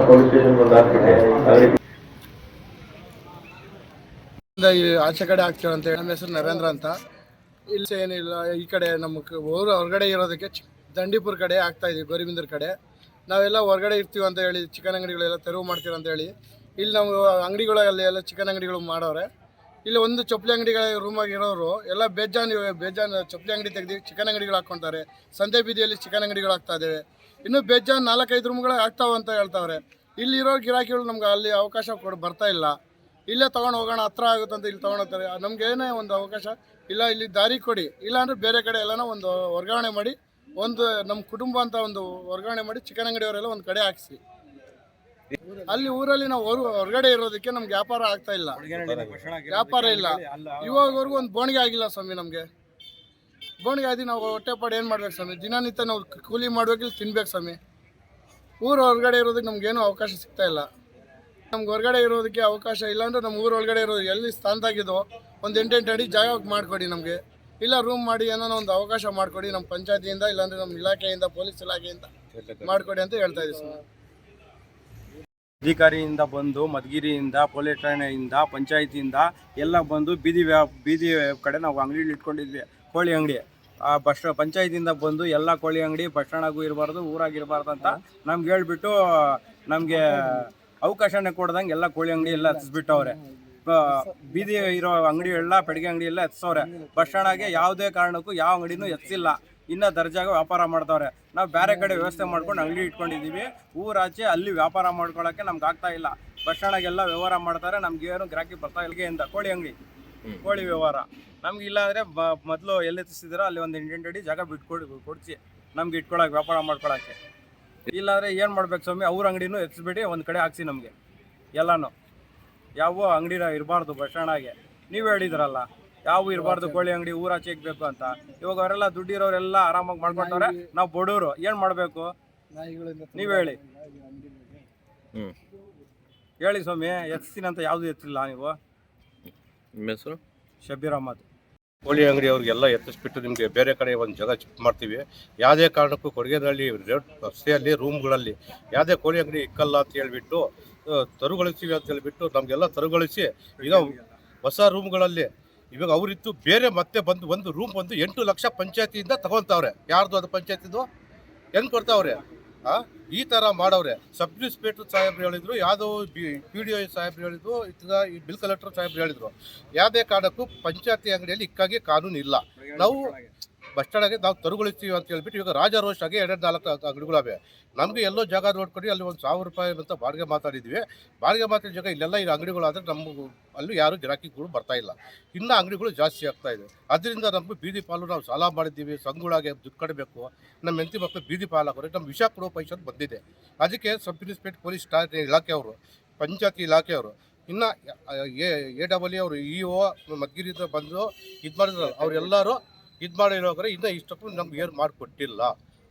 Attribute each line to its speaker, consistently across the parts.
Speaker 1: Police station ಬಂದು ಹಾಕ್ಬಿಟ್ಟೆ.
Speaker 2: ಆಚೆ ಕಡೆ ಆಗ್ತೀವಿ ಅಂತ ಹೇಳಿ. ನಮ್ಮ ಹೆಸರು ನರೇಂದ್ರ ಅಂತ. ಇಲ್ಲಿ ಏನಿಲ್ಲ, ಈ ಕಡೆ ನಮ್ಮ ಊರು ಹೊರಗಡೆ ಇರೋದಕ್ಕೆ ದಂಡಿಪುರ ಕಡೆ ಆಗ್ತಾ ಇದೀವಿ, ಗೌರಿಬಿಂದೂರು ಕಡೆ. ನಾವೆಲ್ಲ ಹೊರಗಡೆ ಇರ್ತೀವಿ ಅಂತ ಹೇಳಿ ಚಿಕನ್ ಅಂಗಡಿಗಳೆಲ್ಲ ತೆರವು ಮಾಡ್ತೀವಿ ಅಂತ ಹೇಳಿ ಇಲ್ಲಿ ನಾವು ಅಂಗಡಿಗಳಲ್ಲಿ ಎಲ್ಲ ಚಿಕನ್ ಅಂಗಡಿಗಳು ಮಾಡೋರೆ. ಇಲ್ಲಿ ಒಂದು ಚಪ್ಪಲಿ ಅಂಗಡಿಗಳ ರೂಮಾಗಿ ಇರೋರು ಎಲ್ಲ ಬೇಜಾನ್ ಚಪ್ಪಲಿ ಅಂಗಡಿ ತೆಗೆದು ಚಿಕನ್ ಅಂಗಡಿಗಳು ಹಾಕ್ಕೊತಾರೆ. ಸಂತೆ ಬೀದಿಯಲ್ಲಿ ಚಿಕನ್ ಅಂಗಡಿಗಳು ಆಗ್ತಾ ಇದ್ದಾವೆ. ಇನ್ನೂ ಬೇಜಾನ್ 4-5 ರೂಮ್ಗಳು ಆಗ್ತಾವೆ ಅಂತ ಹೇಳ್ತಾವ್ರೆ. ಇಲ್ಲಿರೋ ಗಿರಾಕಿಗಳು ನಮ್ಗೆ ಅಲ್ಲಿ ಅವಕಾಶ ಬರ್ತಾ ಇಲ್ಲ. ಇಲ್ಲೇ ತೊಗೊಂಡು ಹೋಗೋಣ, ಹತ್ರ ಆಗುತ್ತಂತ ಇಲ್ಲಿ ತೊಗೊಂಡೋಗ್ತಾರೆ. ನಮ್ಗೆ ಏನೇ ಒಂದು ಅವಕಾಶ ಇಲ್ಲ, ಇಲ್ಲಿ ದಾರಿ ಕೊಡಿ, ಇಲ್ಲಾಂದರೆ ಬೇರೆ ಕಡೆ ಎಲ್ಲನೋ ಒಂದು ವರ್ಗಾವಣೆ ಮಾಡಿ, ಒಂದು ನಮ್ಮ ಕುಟುಂಬ ಅಂತ ಒಂದು ವರ್ಗಾವಣೆ ಮಾಡಿ ಚಿಕನ್ ಅಂಗಡಿಯವರೆಲ್ಲ ಒಂದು ಕಡೆ ಹಾಕಿಸಿ. ಅಲ್ಲಿ ಊರಲ್ಲಿ ನಾವು ಹೊರಗಡೆ ಇರೋದಕ್ಕೆ ನಮ್ಗೆ ವ್ಯಾಪಾರ ಆಗ್ತಾ ಇಲ್ಲ, ವ್ಯಾಪಾರ ಇಲ್ಲ. ಇವಾಗವರೆಗೂ ಒಂದು ಬೋಣಿಗೆ ಆಗಿಲ್ಲ ಸ್ವಾಮಿ. ನಮಗೆ ಬೋಣಿಗೆ ಆದಿ ನಾವು ಹೊಟ್ಟೆಪಾಡು ಏನು ಮಾಡ್ಬೇಕು ಸ್ವಾಮಿ? ದಿನನಿತ್ಯ ನಾವು ಕೂಲಿ ಮಾಡ್ಬೇಕು, ಇಲ್ಲಿ ತಿನ್ಬೇಕು ಸ್ವಾಮಿ. ಊರು ಹೊರಗಡೆ ಇರೋದಕ್ಕೆ ನಮ್ಗೇನು ಅವಕಾಶ ಸಿಗ್ತಾ ಇಲ್ಲ. ನಮ್ಗೆ ಹೊರಗಡೆ ಇರೋದಕ್ಕೆ ಅವಕಾಶ ಇಲ್ಲ ಅಂದರೆ ನಮ್ಮ ಊರು ಒಳಗಡೆ ಇರೋದು ಎಲ್ಲಿ ಸ್ಥಾನದಾಗಿದ್ದೋ ಒಂದು 8 ಅಡಿ ಜಾಗ ಮಾಡಿಕೊಡಿ ನಮಗೆ. ಇಲ್ಲ ರೂಮ್ ಮಾಡಿ ಏನೋ ಒಂದು ಅವಕಾಶ ಮಾಡಿಕೊಡಿ ನಮ್ಮ ಪಂಚಾಯತಿಯಿಂದ, ಇಲ್ಲಾಂದರೆ ನಮ್ಮ ಇಲಾಖೆಯಿಂದ, ಪೊಲೀಸ್ ಇಲಾಖೆಯಿಂದ ಮಾಡಿಕೊಡಿ ಅಂತ ಹೇಳ್ತಾ ಇದ್ದೀವಿ ಸರ್.
Speaker 3: ಅಧಿಕಾರಿಯಿಂದ ಬಂದು ಮಧುಗಿರಿಯಿಂದ, ಪೊಲೀಸ್ ಠಾಣೆಯಿಂದ, ಪಂಚಾಯತಿಯಿಂದ ಎಲ್ಲ ಬಂದು ಬೀದಿ ಕಡೆ ನಾವು ಅಂಗಡಿ ಇಟ್ಕೊಂಡಿದ್ವಿ, ಕೋಳಿ ಅಂಗಡಿ. ಆ ಪಂಚಾಯತಿಯಿಂದ ಬಂದು ಎಲ್ಲ ಕೋಳಿ ಅಂಗಡಿ ಬಸ್ ಸ್ಟ್ಯಾಂಡಾಗೂ ಇರಬಾರ್ದು, ಊರಾಗಿರಬಾರ್ದು ಅಂತ ನಮ್ಗೆ ಹೇಳ್ಬಿಟ್ಟು ನಮಗೆ ಅವಕಾಶನೇ ಕೊಡ್ದಂಗೆ ಎಲ್ಲ ಕೋಳಿ ಅಂಗಡಿ ಎಲ್ಲ ಹತ್ತಿಸ್ಬಿಟ್ಟವ್ರೆ. ಬೀದಿ ಇರೋ ಅಂಗಡಿ ಎಲ್ಲ ಪೆಡಿಗೆ ಅಂಗಡಿ ಎಲ್ಲ ಎತ್ಸವ್ರೆ. ಬಸ್ ಸ್ಟ್ಯಾಂಡಾಗೆ ಯಾವುದೇ ಕಾರಣಕ್ಕೂ ಯಾವ ಅಂಗಡಿನೂ ಎತ್ತಿಲ್ಲ. ಇನ್ನೂ ದರ್ಜಾಗ ವ್ಯಾಪಾರ ಮಾಡ್ತಾವ್ರೆ. ನಾವು ಬೇರೆ ಕಡೆ ವ್ಯವಸ್ಥೆ ಮಾಡ್ಕೊಂಡು ಅಂಗಡಿ ಇಟ್ಕೊಂಡಿದ್ದೀವಿ. ಊರಾಚೆ ಅಲ್ಲಿ ವ್ಯಾಪಾರ ಮಾಡ್ಕೊಳ್ಳೋಕ್ಕೆ ನಮ್ಗೆ ಆಗ್ತಾ ಇಲ್ಲ. ಬಸ್ ಸ್ಟ್ಯಾಂಡಾಗೆಲ್ಲ ವ್ಯವಹಾರ ಮಾಡ್ತಾರೆ, ನಮ್ಗೇನು ಗಿರಾಕಿ ಬರ್ತಾ ಇಲ್ಲಿಗೆಯಿಂದ ಕೋಳಿ ಅಂಗಡಿ, ಕೋಳಿ ವ್ಯವಹಾರ ನಮ್ಗೆ ಇಲ್ಲ ಅಂದರೆ ಮೊದಲು ಎಲ್ಲಿ ಎತ್ತಿಸಿದಾರೋ ಅಲ್ಲಿ ಒಂದು 8 ಅಡಿ ಜಾಗ ಕೊಡಿಸಿ ನಮ್ಗೆ ಇಟ್ಕೊಳಕ್ಕೆ, ವ್ಯಾಪಾರ ಮಾಡ್ಕೊಳಕ್ಕೆ. ಇಲ್ಲಾಂದರೆ ಏನು ಮಾಡ್ಬೇಕು ಸ್ವಾಮಿ? ಅವ್ರ ಅಂಗಡಿನೂ ಎತ್ತಿಸ್ಬಿಟ್ಟು ಒಂದು ಕಡೆ ಹಾಕ್ಸಿ ನಮಗೆ ಎಲ್ಲನೂ. ಯಾವ ಅಂಗಡಿ ಇರಬಾರ್ದು ಬಸ್ ಸ್ಟ್ಯಾಂಡಾಗೆ. ನೀವು ಹೇಳಿದ್ರಲ್ಲ ಯಾವ ಇರಬಾರ್ದು ಕೋಳಿ ಅಂಗಡಿ ಊರಾಚೆ ಇಕ್ಬೇಕು ಅಂತ. ಇವಾಗ ಅವರೆಲ್ಲ ದುಡ್ಡಿರೋರೆಲ್ಲ ಆರಾಮಾಗಿ ಮಾಡ್ಕೊಳ್ತಾರೆ. ನಾವು ಬಡವರು ಏನು ಮಾಡಬೇಕು? ನೀವು ಹೇಳಿ ಹೇಳಿ ಸ್ವಾಮಿ. ಎತ್ತಿಸ್ತೀನಿ ಅಂತ ಯಾವುದು ಎತ್ತಿಲ್ಲ ನೀವು.
Speaker 1: ನಿಮ್ಮ ಹೆಸರು?
Speaker 3: ಶಬೀರ್ ಅಹಮದ್.
Speaker 4: ಕೋಳಿ ಅಂಗಡಿ ಅವ್ರಿಗೆಲ್ಲ ಎತ್ತಿಸ್ಬಿಟ್ಟು ನಿಮಗೆ ಬೇರೆ ಕಡೆ ಒಂದು ಜಾಗ ಶಿಫ್ಟ್ ಮಾಡ್ತೀವಿ. ಯಾವುದೇ ಕಾರಣಕ್ಕೂ ಕೊಡಗೇನಲ್ಲಿ ರಸ್ತೆಯಲ್ಲಿ ರೂಮ್ಗಳಲ್ಲಿ ಯಾವುದೇ ಕೋಳಿ ಅಂಗಡಿ ಇಕ್ಕಲ್ಲ ಅಂತ ಹೇಳ್ಬಿಟ್ಟು ತರುಗೊಳಿಸ್ತೀವಿ ಅಂತ ಹೇಳ್ಬಿಟ್ಟು ನಮಗೆಲ್ಲ ತರುಗೊಳಿಸಿ ಈಗ ಹೊಸ ರೂಮ್ಗಳಲ್ಲಿ ಇವಾಗ ಅವರಿತ್ತು ಬೇರೆ ಮತ್ತೆ ಬಂದು ಒಂದು ರೂಮ್ ಬಂದು 8 ಲಕ್ಷ ಪಂಚಾಯತಿಯಿಂದ ತಗೊಳ್ತಾವ್ರೆ. ಯಾರ್ದು ಅದು ಪಂಚಾಯತಿದು? ಹೆಂಗೆ ಕೊಡ್ತಾವ್ರೆ? ಈ ಥರ ಮಾಡವ್ರೆ. ಸಬ್ ಇನ್ಸ್ಪೆಕ್ಟರ್ ಸಾಹೇಬ್ರು ಹೇಳಿದ್ರು, ಯಾವುದೋ PDO ಸಾಹೇಬ್ರು ಹೇಳಿದ್ರು, ಈ ಬಿಲ್ ಕಲೆಕ್ಟರ್ ಸಾಹೇಬ್ರು ಹೇಳಿದ್ರು. ಯಾವುದೇ ಕಾರಣಕ್ಕೂ ಪಂಚಾಯತಿ ಅಂಗಡಿಯಲ್ಲಿ ಇಕ್ಕಾಗಿ ಕಾನೂನು ಇಲ್ಲ. ನಾವು ಬಸ್ ಸ್ಟ್ಯಾಂಡಾಗೆ ನಾವು ತರುಗೊಳಿಸ್ತೀವಿ ಅಂತ ಹೇಳ್ಬಿಟ್ಟು ಇವಾಗ ರಾಜಾರೋಷ್ ಆಗಿ 2-4 ಅಂಗಡಿಗಳವೆ. ನಮಗೆ ಎಲ್ಲೋ ಜಾಗ ನೋಡ್ಕೊಂಡು ಅಲ್ಲಿ ಒಂದು 1000 ರೂಪಾಯಿ ಅಂತ ಬಾಡಿಗೆ ಮಾತಾಡಿದ್ವಿ. ಬಾಡಿಗೆ ಮಾತಾಡಿದ ಜಾಗ ಇಲ್ಲೆಲ್ಲ ಈ ಅಂಗಡಿಗಳಾದರೆ ನಮಗೂ ಅಲ್ಲೂ ಯಾರು ಗಿರಾಕಿಗಳು ಬರ್ತಾ ಇಲ್ಲ. ಇನ್ನೂ ಅಂಗಡಿಗಳು ಜಾಸ್ತಿ ಆಗ್ತಾ ಇದೆ. ಅದರಿಂದ ನಮಗೂ ಬೀದಿ ಪಾಲು ನಾವು ಸಾಲ ಮಾಡಿದ್ದೀವಿ, ಸಂಘಗಳಾಗೆ ದುಡ್ಡು ಕಟ್ಟಬೇಕು. ನಮ್ಮ ಹೆಂಡತಿ ಮಕ್ಕಳು ಬೀದಿ ಪಾಲಾಗೋರು ನಮ್ಮ ವಿಷ ಕೊಡೋ ಪೈಸೆ ಬಂದಿದೆ. ಅದಕ್ಕೆ ಸಬ್ ಇನ್ಸ್ಪೆಕ್ಟರ್ ಪೊಲೀಸ್ ಇಲಾಖೆಯವರು, ಪಂಚಾಯತಿ ಇಲಾಖೆಯವರು, ಇನ್ನು AW ಅವರು EO ಮಧುಗಿರಿಯಿಂದ ಬಂದು ಇದು ಮಾಡಿದ್ರು. ಅವರೆಲ್ಲರೂ ಇದು ಮಾಡಿರೋಗ್ರೆ ಇನ್ನೂ ಇಷ್ಟಕ್ಕೂ ನಮ್ಗೆ ಏನು ಮಾಡಿಕೊಟ್ಟಿಲ್ಲ.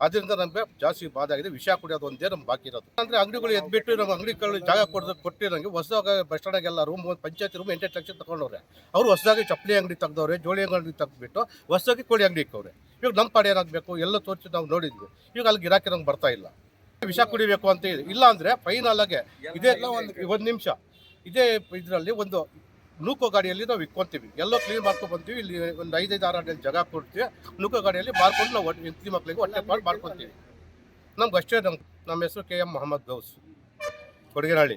Speaker 4: ಅದರಿಂದ ನಮಗೆ ಜಾಸ್ತಿ ಬಾಧೆ ಆಗಿದೆ. ವಿಷಯ ಕುಡಿಯೋದು ಒಂದೇ ನಮ್ಗೆ ಬಾಕಿ ಇರೋದು. ಅಂದರೆ ಅಂಗಡಿಗಳು ಎದ್ಬಿಟ್ಟು ನಮ್ಮ ಅಂಗಡಿಗಳು ಜಾಗ ಕೊಟ್ಟಿರೋಂಗೆ ಹೊಸದಾಗ ಬಸ್ ಸ್ಟ್ಯಾಂಡಾಗೆಲ್ಲ ರೂಮ್ ಪಂಚಾಯತಿ ರೂಮ್ 8 ಲಕ್ಷ ತಗೊಂಡವ್ರೆ. ಅವರು ಹೊಸದಾಗಿ ಚಪ್ಪಲಿ ಅಂಗಡಿ ತೆಗ್ದವ್ರೆ, ಜೋಳಿ ಅಂಗಡಿ ತೆಗೆದ್ಬಿಟ್ಟು ಹೊಸದಾಗಿ ಕೋಳಿ ಅಂಗಡಿ ಇಕ್ಕವ್ರೆ. ಇವಾಗ ನಮ್ಮ ಪಾಡು ಏನಾಗಬೇಕು? ಎಲ್ಲ ತೋರಿಸಿ ನಾವು ನೋಡಿದ್ವಿ. ಇವಾಗ ಅಲ್ಲಿ ಗಿರಾಕಿ ನಮ್ಗೆ ಬರ್ತಾ ಇಲ್ಲ. ವಿಷ ಕುಡಿಬೇಕು ಅಂತ ಇಲ್ಲ ಅಂದರೆ ಫೈನಲ್ ಆಗಿ ಇದೇ ಒಂದು ನಿಮಿಷ ಇದೇ ಇದರಲ್ಲಿ ಒಂದು ನೂಕೋ ಗಾಡಿಯಲ್ಲಿ ನಾವು ಇಕ್ಕೊತೀವಿ. ಎಲ್ಲೋ ಕ್ಲೀನ್ ಮಾಡ್ಕೊಂಡು ಬಂತೀವಿ. ಇಲ್ಲಿ ಒಂದು 5-6 ಅಡಿ ಜಾಗ ಕೊಡ್ತೀವಿ. ನೂಕೋ ಗಾಡಿಯಲ್ಲಿ ಮಾರ್ಕೊಂಡು ನಾವು ಹೆಂಡತಿ ಮಕ್ಕಳಿಗೆ ಹೊಟ್ಟೆ ಪಾಡು ಮಾಡ್ಕೊತೀವಿ. ನಮ್ಗೆ ಅಷ್ಟೇ. ನಮ್ಮ ಹೆಸರು KM ಮೊಹಮ್ಮದ್ ಗೌಸ್, ಕೊಡಗೇನಹಳ್ಳಿ.